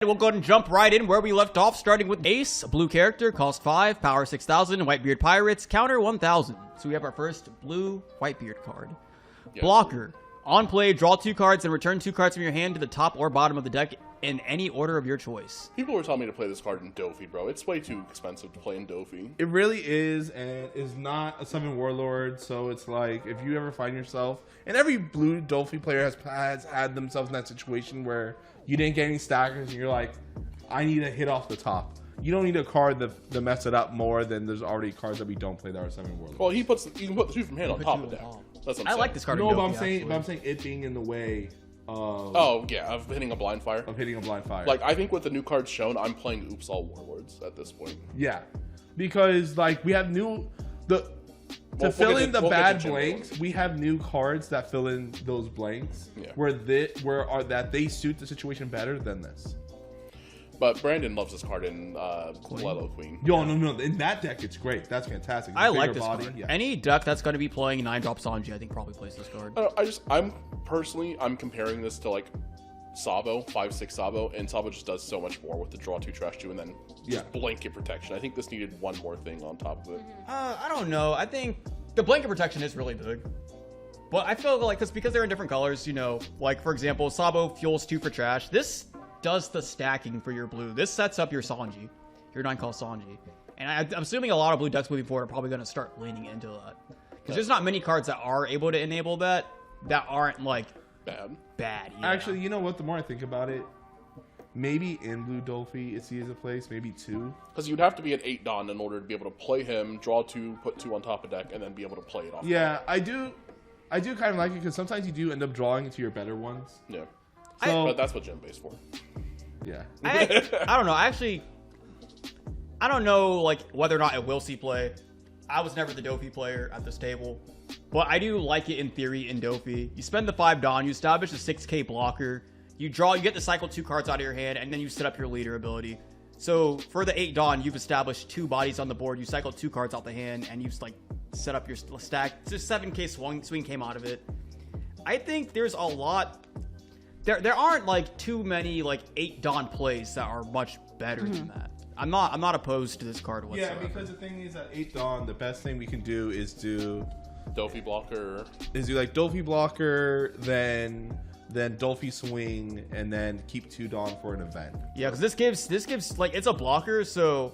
We'll go ahead and jump right in where we left off, starting with Ace, a blue character, cost 5, power 6,000, Whitebeard Pirates, counter 1,000. So we have our first blue Whitebeard card. Yes. Blocker. On play, draw 2 cards and return 2 cards from your hand to the top or bottom of the deck in any order of your choice. People were telling me to play this card in Dofi, bro. It's way too expensive to play in Dofi. It really is, and is not a 7 Warlord, so it's like, if you ever find yourself, and every blue Dofi player has had themselves in that situation where you didn't get any stackers, and you're like, I need a hit off the top. You don't need a card that mess it up more than there's already cards that we don't play that are 7 Warlords. Well, you can put the 2 from hand on top of deck. That's what I'm saying. I like this card. No, but I'm saying it being in the way of... Oh, yeah, of hitting a blind fire. Like, I think with the new cards shown, I'm playing Oops All Warlords at this point. Yeah. Because, like, we have new... To fill in the bad blanks, we have new cards that fill in those blanks that they suit the situation better than this. But Brandon loves this card in Lelo Queen. Yo, no. In that deck, it's great. That's fantastic. I like this card. Yeah. Any deck that's going to be playing 9-drop Sanji, I think probably plays this card. I'm comparing this to, like, Sabo, 5/6 Sabo, and Sabo just does so much more with the draw 2, trash 2, and then just blanket protection. I think this needed one more thing on top of it. I don't know. I think the blanket protection is really big. But I feel like because they're in different colors, you know, like, for example, Sabo fuels 2 for trash. This does the stacking for your blue. This sets up your Sanji, your 9-cost Sanji. And I'm assuming a lot of blue decks moving forward are probably going to start leaning into that. Because there's not many cards that are able to enable that aren't, like, bad. Yeah. Actually, you know what? The more I think about it, maybe in blue Dolphy it sees a place, maybe 2. Because you'd have to be at 8 Don in order to be able to play him, draw 2, put 2 on top of deck, and then be able to play it off. Yeah, I do kind of like it because sometimes you do end up drawing into your better ones. Yeah. But that's what Gem Base for. Yeah. I don't know. Actually, I don't know, like, whether or not it will see play. I was never the Dofi player at this table, but I do like it in theory in Dofi. You spend the 5 Don, you establish a 6k blocker, you get to cycle 2 cards out of your hand, and then you set up your leader ability. So for the 8 Don, you've established 2 bodies on the board, you cycle 2 cards out the hand, and you like set up your stack. Just 7k swing came out of it. I think there's a lot. There aren't like too many like 8 Don plays that are much better than that. I'm not opposed to this card whatsoever. Yeah, because the thing is at 8 Dawn, the best thing we can do is do Dofi blocker. Is do like Dofi blocker, then Dolphy swing, and then keep 2 Dawn for an event. Yeah, because this gives like, it's a blocker, so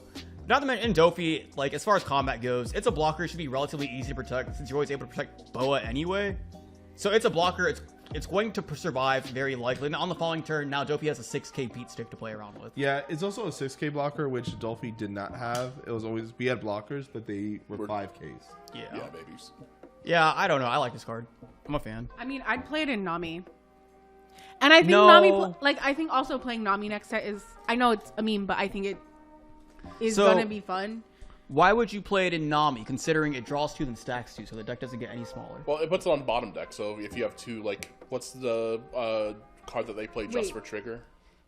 not to mention in Dofi, like, as far as combat goes, it's a blocker. It should be relatively easy to protect since you're always able to protect Boa anyway. So it's a blocker. It's going to survive very likely. And on the following turn, now Dofi has a 6k beat stick to play around with. Yeah, it's also a 6k blocker, which Dolphy did not have. It was always, we had blockers, but they were 5ks. Yeah, babies. Yeah, I don't know. I like this card. I'm a fan. I mean, I'd play it in Nami. And I think Nami, I think also playing Nami next set is, I know it's a meme, but I think it is going to be fun. Why would you play it in Nami, considering it draws 2 and stacks 2, so the deck doesn't get any smaller? Well, it puts it on bottom deck, so if you have 2, like, what's the card that they play just for trigger?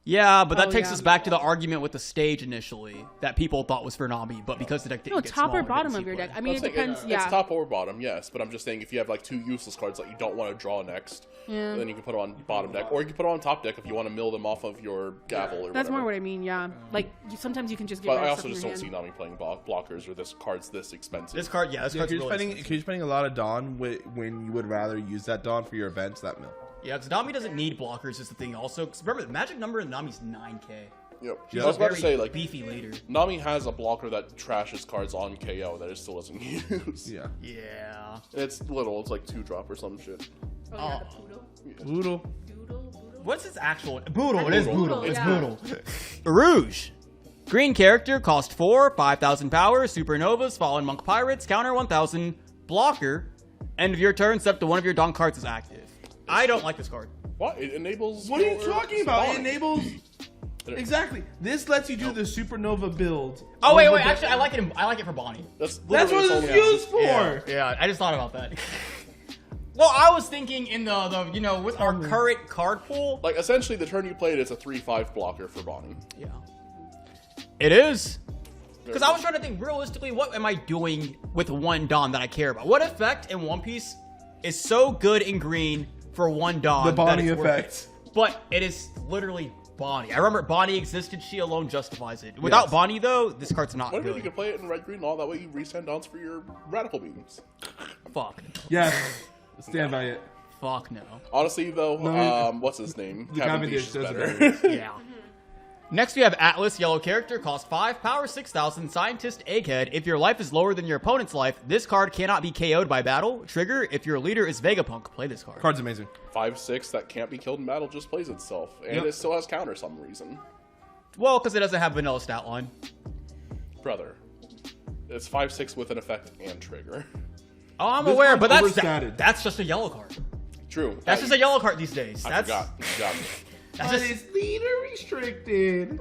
Yeah, but that takes us back to the argument with the stage initially that people thought was for Nami, but because the deck didn't get top smaller, or bottom of your deck. I mean, it depends. It's top or bottom, yes, but I'm just saying if you have like 2 useless cards that you don't want to draw next, then you can put it on bottom deck, or you can put it on top deck if you want to mill them off of your gavel. Or that's more what I mean. Yeah, like sometimes you can just get. But I also just don't see Nami playing blockers or this card's this expensive. This card's really expensive. You're spending a lot of Dawn when you would rather use that Dawn for your events. That mill. Yeah, because Nami doesn't need blockers is the thing also. Because remember, the magic number in Nami's 9k. Yep. I was about to say, like, beefy leader. Nami has a blocker that trashes cards on KO that it still doesn't use. Yeah. Yeah. It's little. It's like 2-drop or some shit. Oh, yeah, the Poodle. Boodle. What's its actual? Boodle. It is Boodle. It's yeah. Boodle. Rouge. Green character, cost 4, 5,000 power, Supernovas, Fallen Monk Pirates, counter 1,000, blocker. End of your turn, except one of your Don cards is active. I don't like this card. What? It enables... What are you talking about? It enables... Exactly. This lets you do the Supernova build. Oh, wait. Actually, I like it for Bonney. That's what it's used for. Yeah, I just thought about that. Well, I was thinking in the you know, with our current card pool. Like, essentially, the turn you played is a 3/5 blocker for Bonney. Yeah. It is. Because I was trying to think, realistically, what am I doing with 1 Don that I care about? What effect in One Piece is so good in green for 1 Don? The Bonney effect. But it is literally Bonney. I remember Bonney existed. She alone justifies it. Without Bonney, though, this card's not What if you good. could play it in red green all that way you resend dons for your radical beams? Fuck. Yes. Stand by it. Fuck no. Honestly, though, No, what's his name? the Cavendish Cavendish is does better. it Yeah. Next, we have Atlas, yellow character, cost 5, power 6,000, scientist, egghead. If your life is lower than your opponent's life, this card cannot be KO'd by battle. Trigger, if your leader is Vegapunk, play this card. Card's amazing. 5/6 that can't be killed in battle just plays itself, and it still has counter some reason. Well, because it doesn't have vanilla stat line. Brother, it's 5/6 with an effect and trigger. Oh, I'm This aware, card's but overstated. that's just a yellow card. True. That's just a yellow card these days. I That's forgot. You got me. That's But just, it's leader restricted.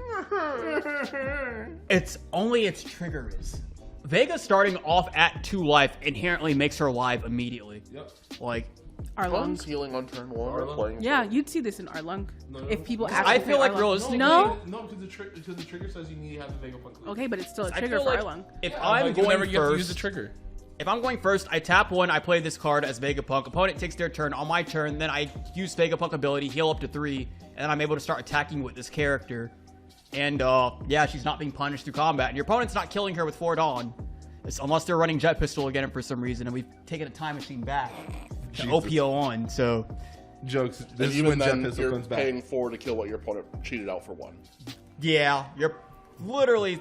it's only its trigger is. Vega starting off at 2 life inherently makes her live immediately. Yep. Like, Arlong. One's healing on turn 1 or playing. Yeah, you'd see this in Arlong. No, If people no. actually I feel play like Arlong. realistically- No? No, because the trigger says you need to have the Vegapunk. Okay, but it's still a I trigger feel for like Arlong. if But I'm you going never get to use the first, trigger. if I'm going first, I tap 1, I play this card as Vegapunk. Opponent takes their turn. On my turn, then I use Vegapunk ability, heal up to 3, and then I'm able to start attacking with this character. And, yeah, she's not being punished through combat. And your opponent's not killing her with 4 Dawn. Unless they're running Jet Pistol again for some reason, and we've taken a time machine back to Jesus. OP01, so... Jokes. And This is even when Jet then, Pistol you're comes back. paying 4 to kill what your opponent cheated out for 1. Yeah, you're literally...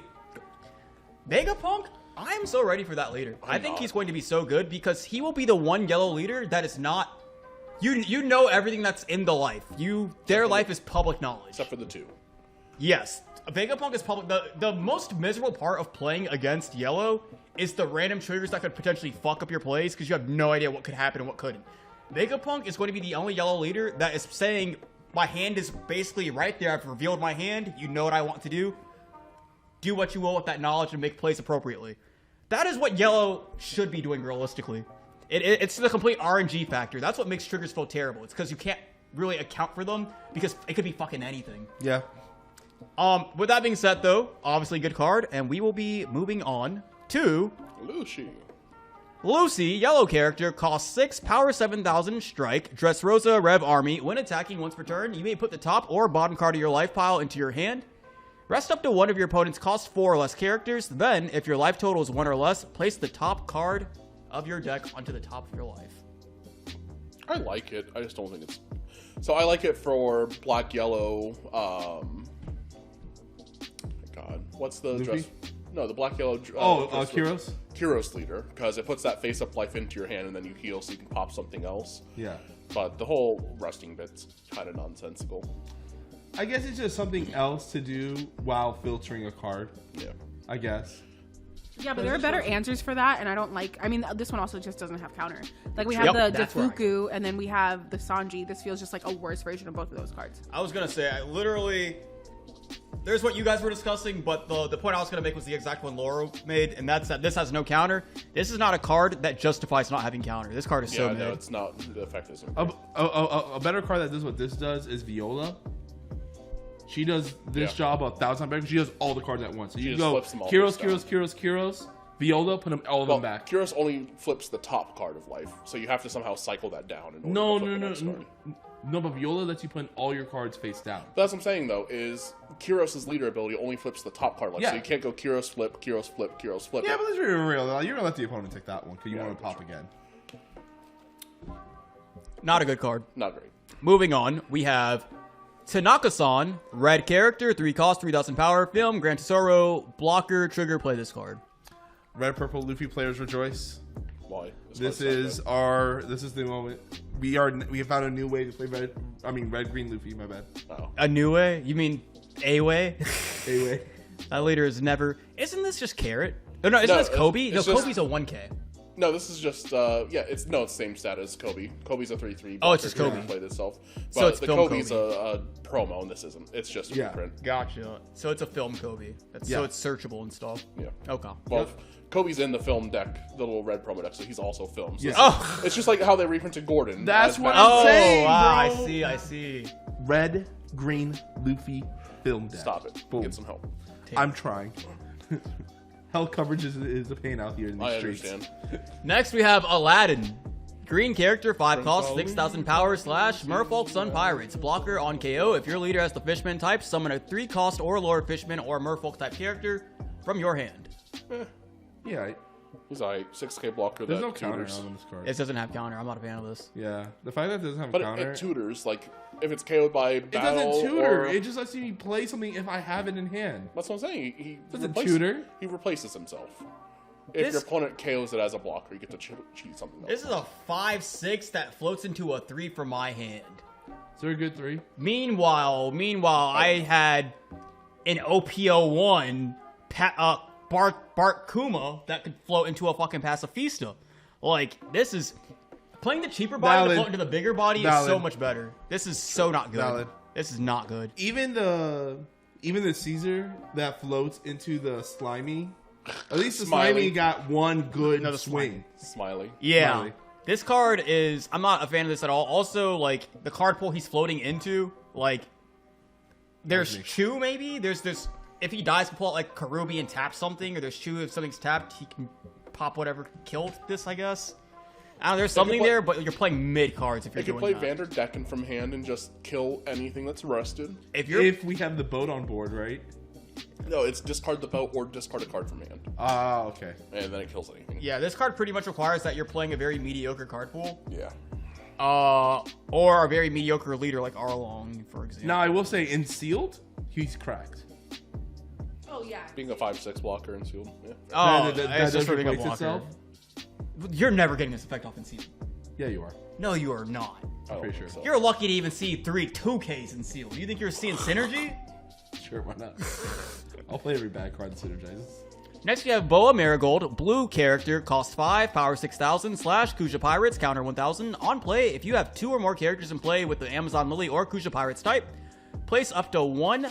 Vegapunk? I'm so ready for that leader. I think not. he's going to be so good because he will be the one yellow leader that is not... You know everything that's in the life. Their life is public knowledge. Except for the 2. Yes, Vegapunk is public. The most miserable part of playing against yellow is the random triggers that could potentially fuck up your plays because you have no idea what could happen and what couldn't. Vegapunk is going to be the only yellow leader that is saying, my hand is basically right there. I've revealed my hand. You know what I want to do. Do what you will with that knowledge and make plays appropriately. That is what yellow should be doing realistically. It's the complete RNG factor. That's what makes triggers feel terrible. It's because you can't really account for them because it could be fucking anything. Yeah. With that being said, though, obviously good card, and we will be moving on to Lucy. Lucy, yellow character, cost 6, power 7,000, strike, Dressrosa, Rev Army. When attacking once per turn, you may put the top or bottom card of your life pile into your hand. Rest up to one of your opponent's cost 4 or less characters. Then, if your life total is 1 or less, place the top card of your deck onto the top of your life. I like it. I just don't think it's... So I like it for black, yellow, God. What's the Luffy? dress? No, the black, yellow... Kyros? Kyros leader, because it puts that face-up life into your hand and then you heal so you can pop something else. Yeah. But the whole resting bit's kind of nonsensical. I guess it's just something else to do while filtering a card. Yeah. I guess. Yeah, but there are better answers for that, and I don't like... I mean, this one also just doesn't have counter. Like, we have Yep, the that's right. Defuku, and then we have the Sanji. This feels just like a worse version of both of those cards. I was gonna say, I literally... There's what you guys were discussing, but the point I was gonna make was the exact one Laura made, and that's that this has no counter. This is not a card that justifies not having counter. This card is so Yeah, mid. no, it's not. The effect isn't. A better card that does what this does is Viola. She does this job 1,000 times better. She does all the cards at once. So you just go flips them all Kyros, face down. Kyros, Viola, put them all of them back. Kyros only flips the top card of life, so you have to somehow cycle that down. In order No, to flip no, the no, next no, card. no. But Viola lets you put all your cards face down. That's what I'm saying, though, is Kyros' leader ability only flips the top card. Like, Yeah. so you can't go Kyros flip, Kyros flip, Kyros flip. Yeah, but let's be real. You're gonna let the opponent take that one because you Yeah, want to that's pop again. Not a good card. Not great. Moving on, we have Tanaka-san, red character, 3 cost, 3,000 power, film, Gran Tesoro, blocker, trigger, play this card. Red, purple, Luffy players rejoice. Why? This is the moment. We have found a new way to play red, green Luffy. My bad. Oh. A new way? You mean a way? Anyway, That leader is never... Isn't this just Carrot? Oh, no, isn't No, this Kobe? it's No, just- Kobe's a 1K. No, this is just it's the same stat as Kobe. Kobe's a 3/3. Oh, it's just blocker, Kobe. Played itself. But So it's the film Kobe's Kobe. a promo, and this isn't. It's just a Yeah. reprint. Gotcha. So it's a film Kobe. So Yeah. it's searchable and stuff. Yeah. Okay. Well, Kobe's in the film deck, the little red promo deck, so he's also filmed. So Yeah. Oh! it's just like how they reprinted Gordon. That's as what Batman. I'm Oh, saying, wow, bro. I see. red, green Luffy film deck. Stop it. Boom. Get some help. I'm trying. Hell coverage is a pain out here in these I streets. understand. Next, we have Aladdin. Green character, 5 cost, Follow me. 6,000 power / Merfolk Sun Pirates. Blocker on KO. If your leader has the Fishman type, summon a 3 cost or lower Fishman or Merfolk type character from your hand. Yeah, He's alright. 6k blocker there's that no counter tutors. on this card. This doesn't have counter. I'm not a fan of this. Yeah, the fact that it doesn't have But a counter. it tutors, like, if it's KO'd by It battle doesn't tutor. or... It just lets me play something if I have it in hand. That's what I'm saying. He Doesn't replaces- tutor. He replaces himself. If your opponent KOs it as a blocker, you get to cheat something else. This is a 5/6 that floats into a 3 from my hand. Is there a good 3? Meanwhile, I had an OP01 Bart Kuma that could float into a fucking Pacifista. Like, this is... Playing the cheaper body Valid. to float into the bigger body is Valid. so much better. This is so not good. Valid. This is not good. Even the Caesar that floats into the slimy. At least the slimy got one good Another swing. Smiley. Yeah. Smiley. This card is... I'm not a fan of this at all. Also, like, the card pool he's floating into, like... There's Chew, maybe? There's this... If he dies, he can pull out, like, Karubi and tap something. Or there's Chew, if something's tapped, he can pop whatever killed this, I guess. I don't know, there's something there, but you're playing mid cards if you're You can doing play that. Vanderdecken from hand and just kill anything that's rested. If we have the boat on board, right? No, it's discard the boat or discard a card from hand. Ah, okay. And then it kills anything. Yeah, this card pretty much requires that you're playing a very mediocre card pool. Yeah. Or a very mediocre leader like Arlong, for example. Now, I will say, in sealed, he's cracked. Oh yeah. Being a 5/6 blocker and sealed. Yeah. Oh, that it's just does for being a replace blocker. itself? You're never getting this effect off in Seal. Yeah, you are. No, you are not. I don't pretty think sure. so. You're lucky to even see 3 2Ks in Seal. You think you're seeing synergy? Sure, why not? I'll play every bad card that synergizes. Next, we have Boa Marigold, blue character, cost 5, power 6,000 / Kuja Pirates, counter 1,000. On play, if you have 2 or more characters in play with the Amazon Lily or Kuja Pirates type, place up to 1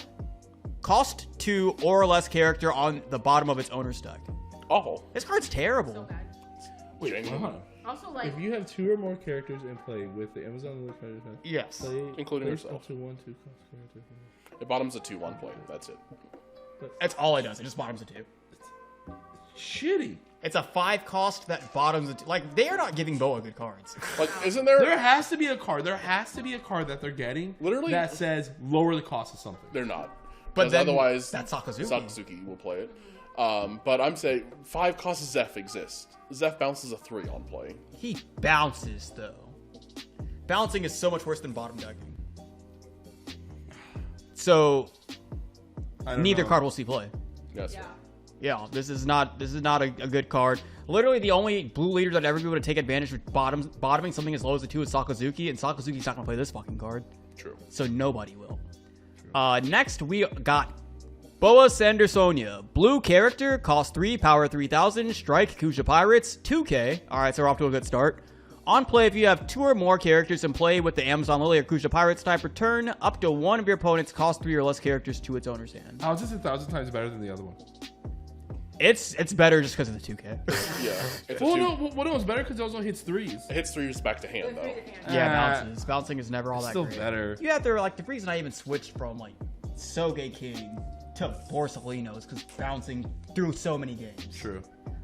cost 2 or less character on the bottom of its owner's deck. Awful. This card's terrible. So bad. Wait, Genuine. hold on. Also, like, If you have 2 or more characters in play with the Amazon Lily card deck, Yes. play Including place yourself. up to 1 2 cost character. It bottoms a 2/1 play. That's it. That's all it does. It just bottoms a 2. Shitty. It's a 5 cost that bottoms a 2. Like, they are not giving Boa good cards. Like, isn't there? There has to be a card. There has to be a card that they're getting Literally- that says lower the cost of something. They're not. But 'Cause then otherwise, that's Sakazuki. Sakazuki will play it. But I'm saying 5 cost Zeph exists. Zeph bounces a 3 on play. He bounces, though. Bouncing is so much worse than bottom decking. So, I don't neither know. card will see play. Yes. yeah. Yeah, this is not a good card. Literally, the only blue leader that ever be able to take advantage of bottoming something as low as a 2 is Sakazuki, and Sakazuki's not going to play this fucking card. True. So nobody will. Next, we got Boa Sandersonia. Blue character, cost 3, power 3,000, strike Kuja Pirates, 2k. Alright, so we're off to a good start. On play, if you have 2 or more characters in play with the Amazon Lily or Kuja Pirates type, return up to 1 of your opponent's cost 3 or less characters to its owner's hand. How is this 1,000 times better than the other one? It's better just because of the 2k. Yeah. It's a Well, 2. no, it's better because it also hits 3s. It hits 3s back to hand, though. Yeah, bounces. Bouncing is never all that Still great. better. You have to, like, the reason I even switched from, like, Soge King to Borsellino is because bouncing through so many games. True.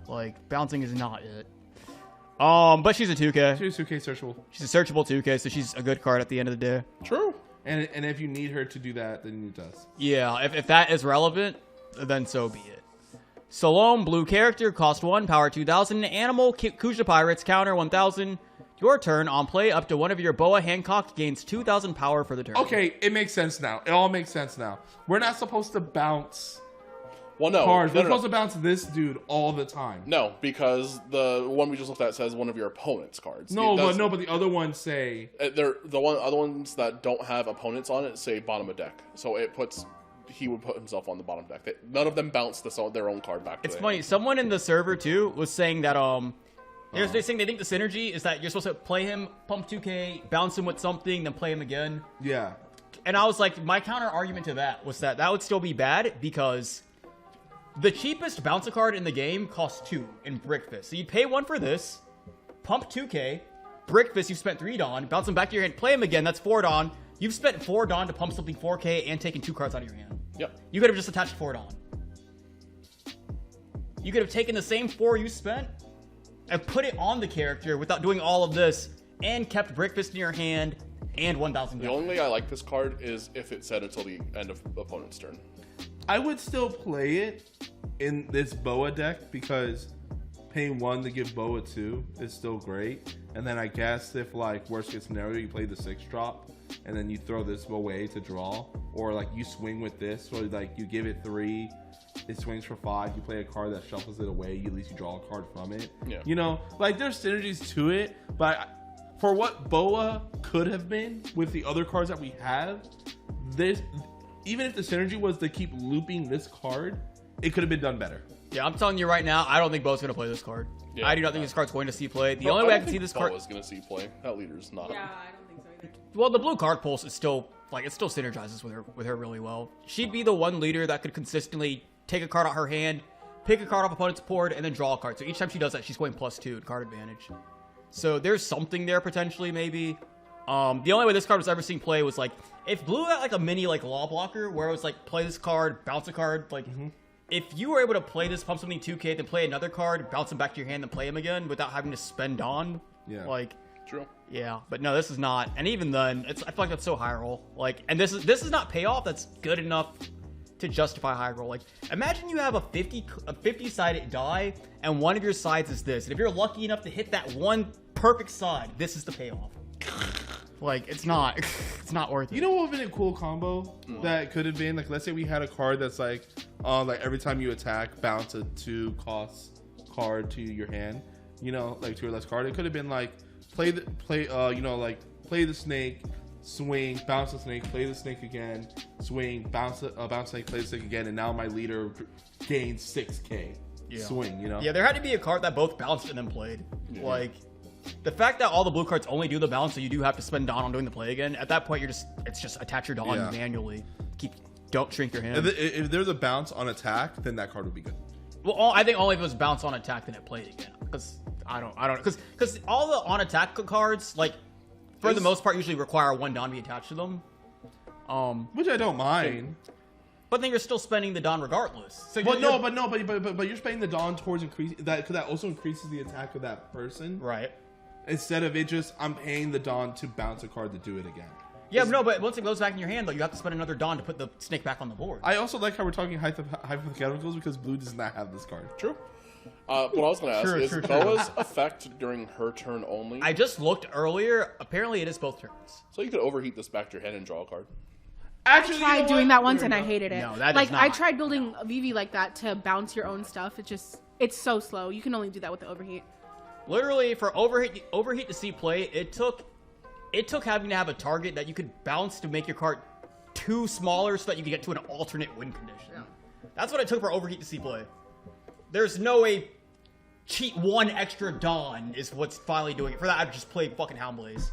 Like, bouncing is not it. But she's a 2K. She's 2K searchable. She's a searchable 2K, so she's a good card at the end of the day. True. And if you need her to do that, then it does. Yeah, if that is relevant, then so be it. Salome, blue character, cost 1, power 2,000. Animal, Kuja Pirates, counter 1,000. Your turn, on play, up to 1 of your Boa Hancock gains 2,000 power for the turn. Okay, it makes sense now. It all makes sense now. We're not supposed to bounce Well, no. cards. No, We're no, supposed to bounce this dude all the time. no, because the one we just looked at says one of your opponent's cards. No, It does- but the other ones say They're other ones that don't have opponents on it say bottom of deck. So he would put himself on the bottom deck. None of them bounce their own card back. It's funny, someone in the server, too, was saying that, they're saying they think the synergy is that you're supposed to play him, pump 2k, bounce him with something, then play him again. yeah. And I was like, my counter argument to that was that would still be bad because the cheapest bounce a card in the game costs 2 in Brickfist. So you pay 1 for this, pump 2k, Brickfist, you've spent 3 Dawn, bounce him back to your hand, play him again, that's 4 Dawn. You've spent 4 Dawn to pump something 4k and taken 2 cards out of your hand. Yep. You could have just attached 4 Dawn. You could have taken the same 4 you spent and put it on the character without doing all of this, and kept Breakfast in your hand and 1,000 The only way I like this card is if it said until the end of opponent's turn. I would still play it in this Boa deck because paying 1 to give Boa 2 is still great. And then I guess if like worst case scenario you play the 6-drop and then you throw this away to draw, or like you swing with this, or like you give it 3, it swings for 5, you play a card that shuffles it away, at least you draw a card from it. Yeah. You know, like there's synergies to it, but for what Boa could have been with the other cards that we have, this, even if the synergy was to keep looping this card, it could have been done better. Yeah, I'm telling you right now, I don't think Bo's going to play this card. Yeah, I do not think this card's going to see play. The only way I can see this card... is going to see play. That leader's not. Yeah, I don't think so either. Well, the blue card pulse is still, like, it still synergizes with her really well. She'd be the one leader that could consistently take a card out her hand, pick a card off opponent's board, and then draw a card. So each time she does that, she's going +2 in card advantage. So there's something there potentially, maybe. The only way this card was ever seen play was, like, if blue had, like, a mini, like, law blocker, where it was, like, play this card, bounce a card, like... If you were able to play this, pump something 2K, then play another card, bounce them back to your hand, then play them again without having to spend on, like, True. Yeah, but no, this is not. And even then, I feel like that's so high roll. Like, and this is not payoff that's good enough to justify high roll. Like, imagine you have a 50-sided die, and one of your sides is this. And if you're lucky enough to hit that one perfect side, this is the payoff. Like, it's not worth it. You know what would have been a cool combo that could have been? Like, let's say we had a card that's like every time you attack, bounce a 2-cost card to your hand. You know, like 2 or less card. It could have been like play the snake, swing, bounce the snake, play the snake again, swing, bounce the snake, play the snake again, and now my leader gains 6K. Yeah. Swing. You know. Yeah, there had to be a card that both bounced and then played. Yeah. Like. The fact that all the blue cards only do the bounce, so you do have to spend Dawn on doing the play again. At that point, it's just attach your Dawn manually. Don't shrink your hand. If there's a bounce on attack, then that card would be good. Well, I think only if it was bounce on attack, then it played again. Because I don't, because all the on attack cards, like for the most part, usually require 1 Dawn to be attached to them. Which I don't mind. But then you're still spending the Dawn regardless. So but you're spending the Dawn towards increase that, because that also increases the attack of that person, right? Instead of it just, I'm paying the Dawn to bounce a card to do it again. Yeah, no, but once it goes back in your hand, though, you have to spend another Dawn to put the snake back on the board. I also like how we're talking hypotheticals because blue does not have this card. True. What I was going to ask is Boa's effect during her turn only? I just looked earlier. Apparently, it is both turns. So you could overheat this back to your hand and draw a card. Actually, I tried doing that once and I hated it. No, that like is not. I tried building a VV like that to bounce your own stuff. It's so slow. You can only do that with the overheat. Literally, for overheat to see play, it took having to have a target that you could bounce to make your card too smaller so that you could get to an alternate win condition. Yeah. That's what it took for overheat to see play. There's no way cheat 1 extra Dawn is what's finally doing it. For that, I'd just play fucking Houndblaze.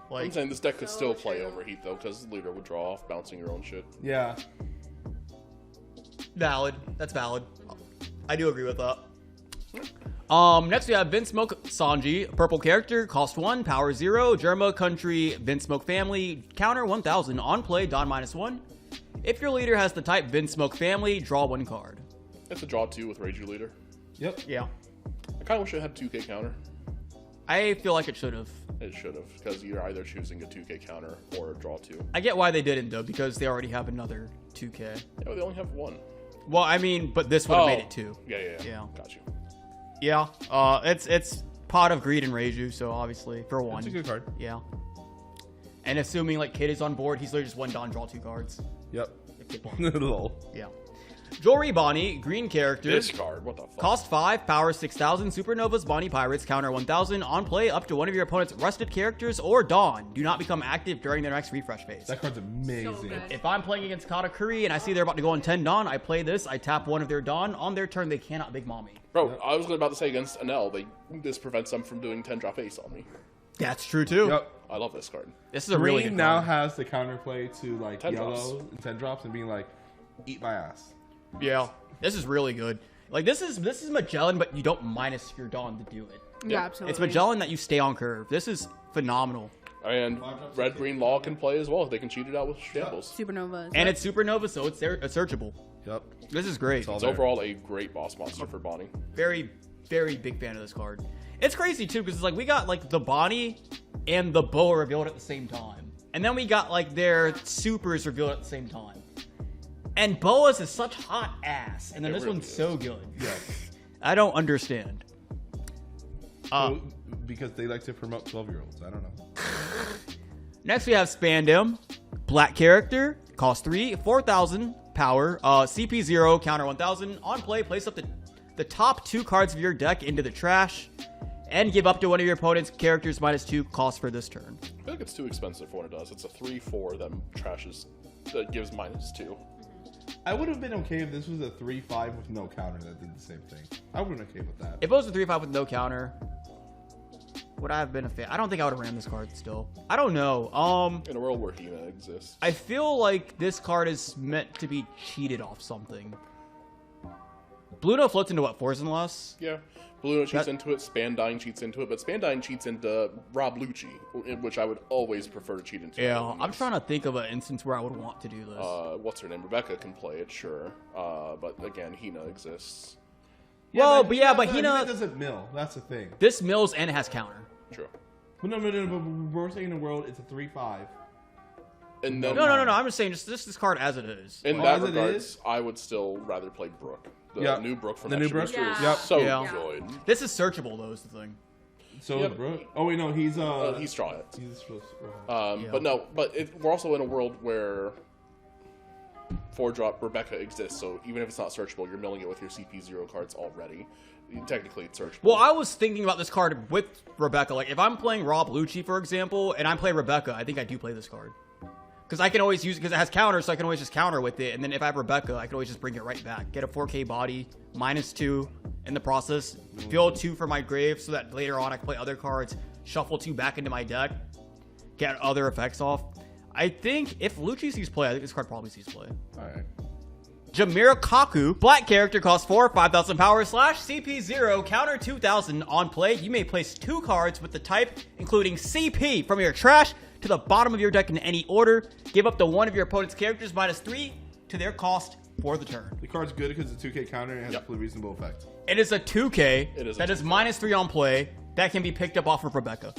Like, I'm saying this deck could still play overheat though, because the leader would draw off bouncing your own shit. Yeah. Valid. That's valid. I do agree with that. Next we have Vince Smoke Sanji, purple character, cost 1, power 0, Germa country, Vince Smoke family, counter 1000, on play, Dawn -1. If your leader has the type Vince Smoke family, draw 1 card. It's a draw 2 with Rage Your Leader. Yep. Yeah. I kind of wish it had 2K counter. I feel like it should have. It should have, because you're either choosing a 2K counter or a draw 2. I get why they didn't though, because they already have another 2K. Yeah, but they only have 1. Well, I mean, but this would have made it 2. Yeah. Got you. Yeah, it's Pot of Greed and Reiju, so obviously for 1. It's a good card. Yeah. And assuming like Kid is on board, he's literally just 1 Dawn, draw 2 cards. Yep. If Kid won. Lol. Yeah. Jewelry Bonney, green character. This card, what the fuck? Cost 5, power 6000, Supernovas, Bonney Pirates, counter 1000, on play up to one of your opponent's rusted characters or Dawn. Do not become active during their next refresh phase. That card's amazing. So good. If I'm playing against Katakuri and I see they're about to go on 10 Dawn, I play this, I tap one of their Dawn. On their turn, they cannot Big Mommy. Bro, yep. I was about to say against Anel, this prevents them from doing 10 drop ace on me. That's true too. Yep. I love this card. This is a really good card. now has the counterplay to like 10 yellow drops. and 10 drops and being like, eat my ass. Yeah. This is really good. Like this is Magellan, but you don't minus your Dawn to do it. Yeah, absolutely. It's Magellan that you stay on curve. This is phenomenal. And red green law can play as well. They can cheat it out with shambles. Supernovas. And it's Supernova, so it's searchable. Yep. This is great. It's overall a great boss monster for Bonney. Very, very big fan of this card. It's crazy too because it's like we got like the Bonney and the Boa revealed at the same time, and then we got like their supers revealed at the same time. And Boa's is such hot ass, and then this one's so good. Yeah. I don't understand. Because they like to promote 12-year-olds. I don't know. Next we have Spandam, black character, cost 3, 4,000 power, CP 0, counter 1,000. On play, place up the top 2 cards of your deck into the trash, and give up to one of your opponent's characters -2 cost for this turn. I feel like it's too expensive for what it does. It's a 3/4 that gives -2. I would have been okay if this was a 3/5 with no counter that did the same thing. I would have been okay with that. If it was a 3/5 with no counter, would I have been a fan? I don't think I would have ran this card still. I don't know. In a world where Hina exists. I feel like this card is meant to be cheated off something. Blue no floats into what, 4s and less? Yeah. Blue cheats into it, Spandine cheats into it, but Spandine cheats into Rob Lucci, which I would always prefer to cheat into. Yeah, I'm trying to think of an instance where I would want to do this. What's her name? Rebecca can play it, sure. But again, Hina exists. Well, but Hina doesn't mill. That's the thing. This mills and it has counter. True. But no. But we're saying in the world it's a 3/5. And then, No. I'm just saying, just this card as it is. In that regards, I would still rather play Brooke. The new Brooke from Extra Brooke? Boosters. Yeah. So Yeah. good. This is searchable though, is the thing. So Yeah, is Brooke. Oh wait, no, he's Straw Hats. He's But we're also in a world where 4-drop Rebecca exists, so even if it's not searchable, you're milling it with your CP 0 cards already. Technically, it's searchable. Well, I was thinking about this card with Rebecca. Like, if I'm playing Rob Lucci, for example, and I'm playing Rebecca, I think I do play this card. Because I can always use it, because it has counter, so I can always just counter with it. And then if I have Rebecca, I can always just bring it right back. Get a 4K body, -2 in the process. Fill 2 for my grave, so that later on I can play other cards, shuffle 2 back into my deck, get other effects off. I think if Lucci sees play, I think this card probably sees play. Alright. Jamira Kaku, black character, costs 4, 5,000 power, /CP 0, counter 2,000. On play, you may place 2 cards with the type, including CP, from your trash to the bottom of your deck in any order. Give up to one of your opponent's characters -3 to their cost for the turn. The card's good because it's a 2K counter and it has a fully reasonable effect. It is a 2K that is 2K. -3 on play that can be picked up off of Rebecca.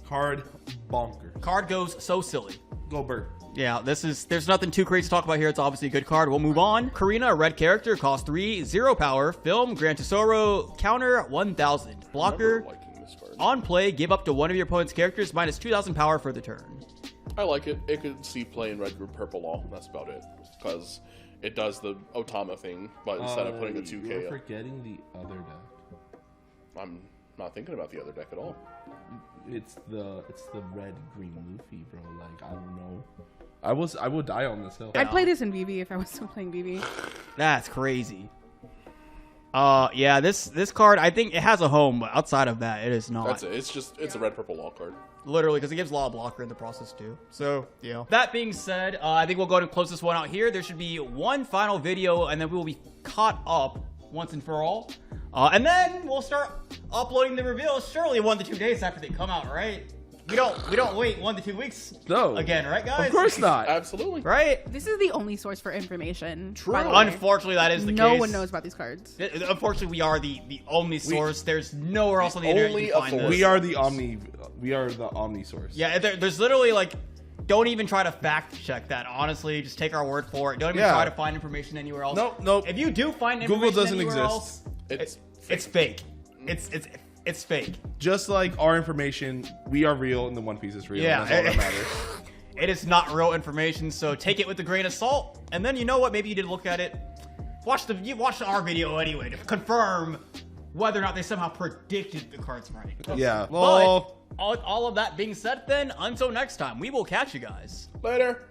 Card bonker. Card goes so silly. Go Bird. Yeah, there's nothing too crazy to talk about here. It's obviously a good card. We'll move on. Karina, a red character, cost 3, 0 power. Film, Gran Tesoro, counter 1,000. Blocker, Liking this card. on play, give up to one of your opponent's characters -2,000 power for the turn. I like it. It could see play in red group purple law, and that's about it. Because it does the Otama thing, but instead of putting a 2K You're up, forgetting the other deck. I'm not thinking about the other deck at all. It's the red green Luffy, bro. Like, I don't know. I will die on this hill. I'd play this in VV if I was still playing VV. That's crazy. Yeah, this card, I think it has a home, but outside of that, it is not. That's it. It's a red purple law card. Literally, because it gives a lot of blocker in the process too. So, yeah. That being said, I think we'll go ahead and close this one out here. There should be one final video, and then we will be caught up once and for all. And then we'll start uploading the reveals surely 1 to 2 days after they come out, right? We don't wait 1 to 2 weeks. No. Again, right, guys? Of course not. Absolutely. Right? This is the only source for information. True. By the way. Unfortunately, that is the case. No one knows about these cards. Unfortunately, we are the only source. There's nowhere else on the internet only you can find authority. this. We are the omni source. Yeah, there's literally like, don't even try to fact check that. Honestly, just take our word for it. Don't even try to find information anywhere else. Nope. If you do find Google information doesn't anywhere exist. else, it's fake. It's fake. Just like our information, we are real and the One Piece is real. Yeah, And that's all that matters. It is not real information, so take it with a grain of salt. And then you know what? Maybe you did look at it. You watched our video anyway to confirm whether or not they somehow predicted the cards right. Yeah. But Well, all of that being said, then until next time, we will catch you guys. Later.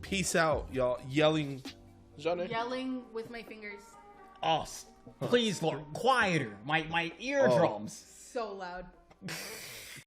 peace out, y'all. Yelling. Johnny. Yelling with my fingers. Oh, please, Lord, quieter. My eardrums. So loud.